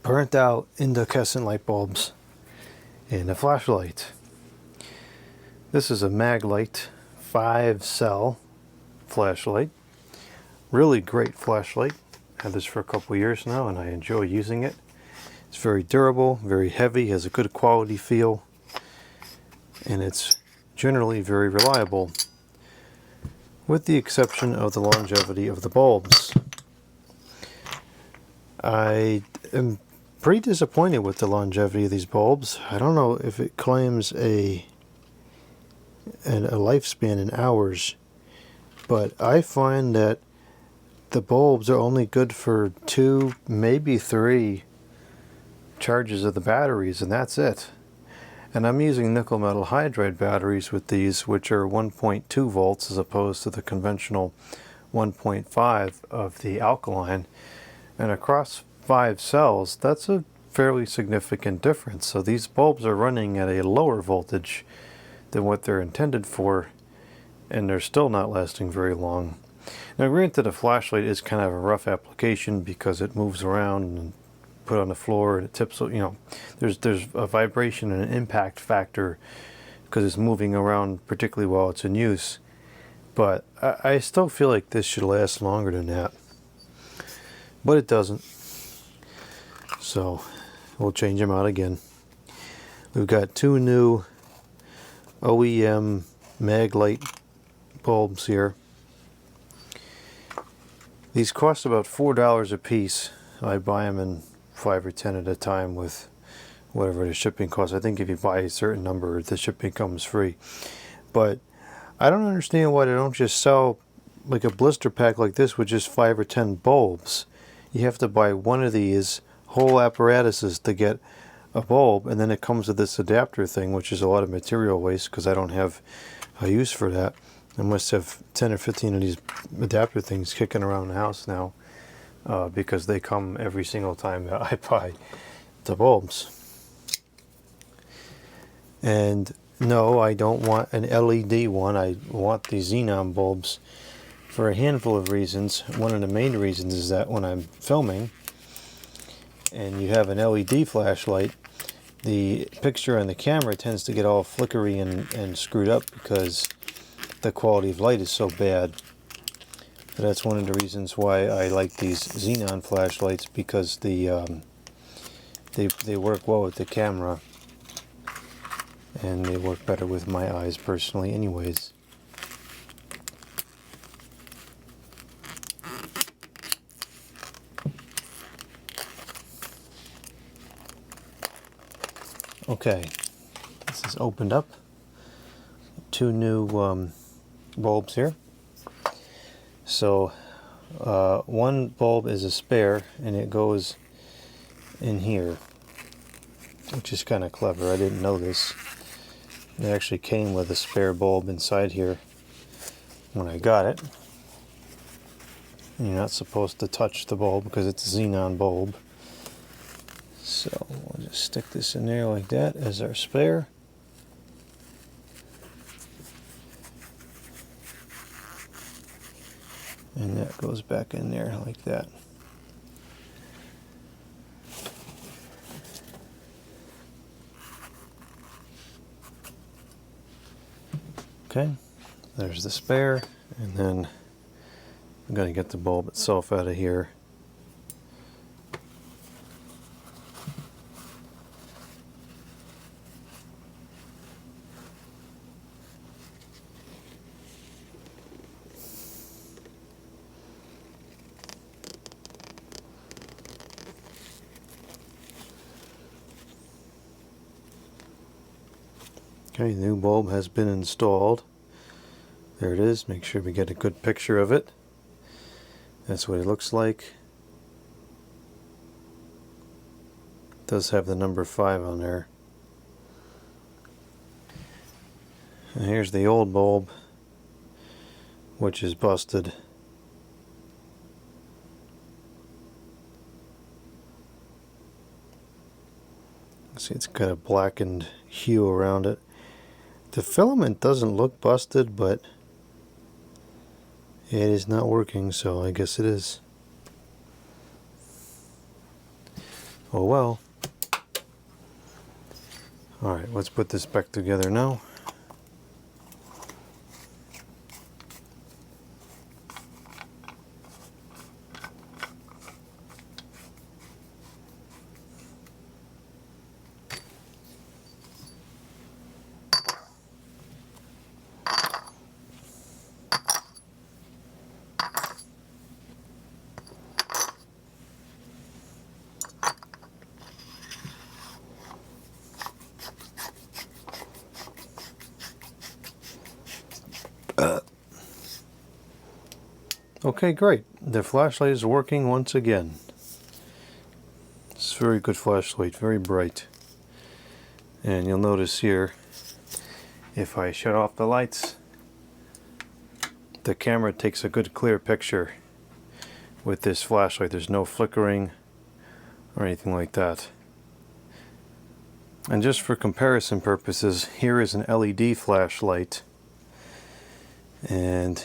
burnt out incandescent light bulbs and a flashlight. This is a MagLite 5-cell flashlight. Really great flashlight. Had this for a couple years now and I enjoy using it. It's very durable, very heavy, has a good quality feel, and it's generally very reliable, with the exception of the longevity of the bulbs. I am pretty disappointed with the longevity of these bulbs. I don't know if it claims a lifespan in hours, but I find that the bulbs are only good for 2, maybe 3 charges of the batteries, and that's it. And I'm using nickel metal hydride batteries with these, which are 1.2 volts as opposed to the conventional 1.5 of the alkaline. And across 5 cells, that's a fairly significant difference. So these bulbs are running at a lower voltage than what they're intended for, and they're still not lasting very long. Now granted, a flashlight is kind of a rough application because it moves around and put on the floor and it tips, you know, there's a vibration and an impact factor because it's moving around, particularly while it's in use. But I still feel like this should last longer than that, but it doesn't. So we'll change them out again. We've got 2 new OEM MagLite bulbs here. These cost about $4 a piece. I buy them in 5 or 10 at a time with whatever the shipping costs. I think if you buy a certain number, the shipping comes free. But I don't understand why they don't just sell like a blister pack like this with just 5 or 10 bulbs. You have to buy one of these whole apparatuses to get a bulb, and then it comes with this adapter thing, which is a lot of material waste because I don't have a use for that. I must have 10 or 15 of these adapter things kicking around the house now because they come every single time that I buy the bulbs. And no, I don't want an LED one. I want the Xenon bulbs for a handful of reasons. One of the main reasons is that when I'm filming and you have an LED flashlight, the picture on the camera tends to get all flickery and screwed up because the quality of light is so bad. But that's one of the reasons why I like these Xenon flashlights, because they work well with the camera and they work better with my eyes personally anyways. Okay, this is opened up. 2 new bulbs here. So one bulb is a spare and it goes in here, which is kind of clever. I didn't know this. It actually came with a spare bulb inside here when I got it. And you're not supposed to touch the bulb because it's a Xenon bulb. So we'll just stick this in there like that as our spare. And that goes back in there like that. Okay, there's the spare, and then I'm going to get the bulb itself out of here. Okay, the new bulb has been installed. There it is. Make sure we get a good picture of it. That's what it looks like. It does have the number 5 on there. And here's the old bulb, which is busted. See, it's got a blackened hue around it. The filament doesn't look busted, but it is not working, so I guess it is. Oh well. Alright, let's put this back together now. Okay, great. The flashlight is working once again. It's a very good flashlight, very bright. And you'll notice here, if I shut off the lights, the camera takes a good clear picture with this flashlight. There's no flickering or anything like that. And just for comparison purposes, here is an LED flashlight. And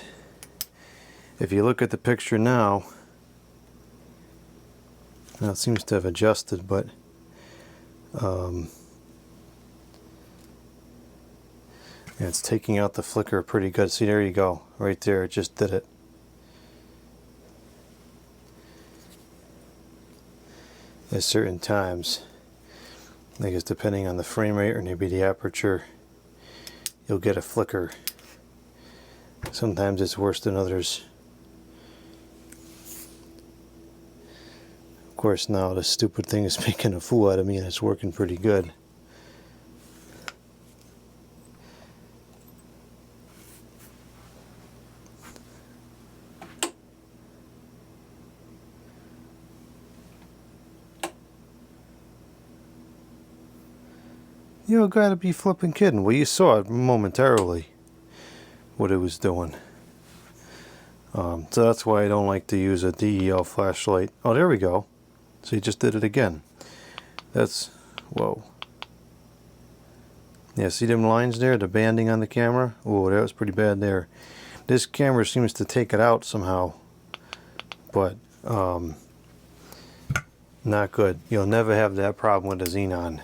if you look at the picture now it seems to have adjusted, but yeah, it's taking out the flicker pretty good. See, there you go, right there, it just did it. At certain times, I guess depending on the frame rate or maybe the aperture, you'll get a flicker. Sometimes it's worse than others. Of course, now the stupid thing is making a fool out of me and it's working pretty good. You gotta be flipping kidding. Well, you saw it momentarily, what it was doing. So that's why I don't like to use a DEL flashlight. Oh, there we go. So you just did it again. That's, whoa. Yeah, see them lines there, the banding on the camera? Oh, that was pretty bad there. This camera seems to take it out somehow, but not good. You'll never have that problem with a Xenon.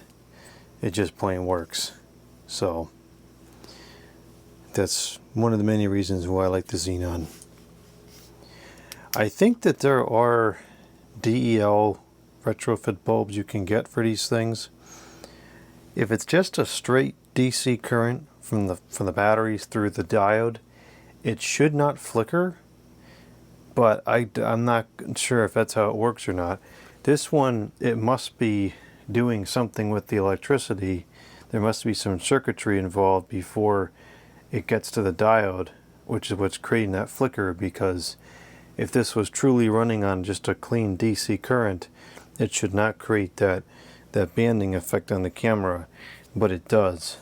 It just plain works. So that's one of the many reasons why I like the Xenon. I think that there are DEL retrofit bulbs you can get for these things. If it's just a straight DC current from the batteries through the diode, it should not flicker, but I'm not sure if that's how it works or not. This one, it must be doing something with the electricity. There must be some circuitry involved before it gets to the diode, which is what's creating that flicker, because if this was truly running on just a clean DC current, it should not create that banding effect on the camera, but it does.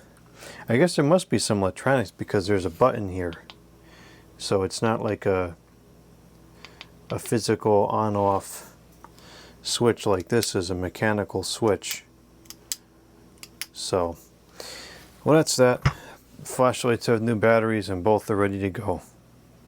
I guess there must be some electronics because there's a button here. So it's not like a physical on-off switch like this is a mechanical switch. So, well, that's that. Flashlights have new batteries and both are ready to go.